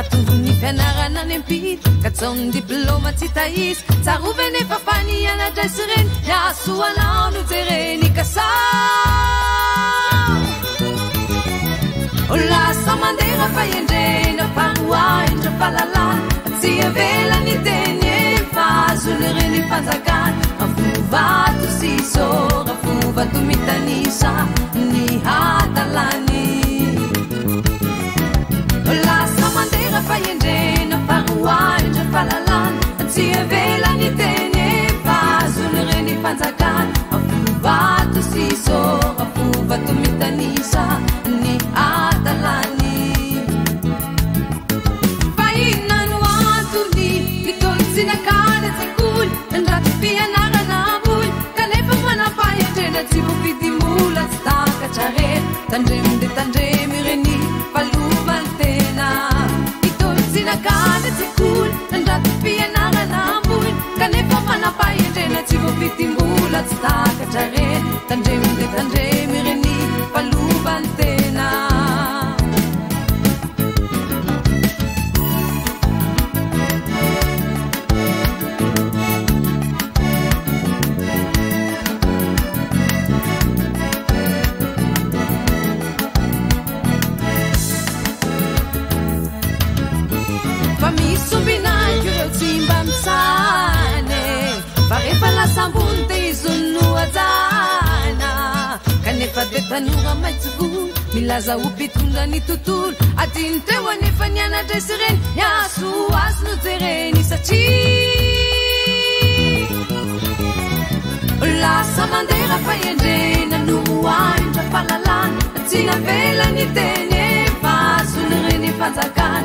atovony fianarana any ampity ka tsaony diplôma tsy taisy tsarovany efa fanianadraisy reny miasoanao no jereny kasa lasa mandeha fa endrena faroaindra falalana tsy avelany teny efazony reny fanjakana afovato sisora fovato mitanisa ny hatalany lasa mandeha fa endrena faroaindra falalana tsy avelany teny efazony reny fanjakana afovato sisora fovato mitanisa ny hatalany fahinano antony mitolotsinakany tsekoly ndraty fianarana amboly kanefa manampahendrena tsy vovidim-bola tsy takatrarena tandremy de tandremy reny falovany tena mitolotsinakany tsekoly ndraty fianarana amboly kanefa manampahendrena tsy vovidim-bola tsy takatrarena tandremy de tandremy reny falovany tena fa misombinaiko ireo tsy mba misane fa rehefa lasambony te izono ajana kanefa de tanora maitsivolo milaza opitondra ny tontolo adiny teo anefa nianadraisy reny miaso azo no jereny satria lasa mandeha fa endrena no aindra falalana tsy navelany teny efazony reny fanjakana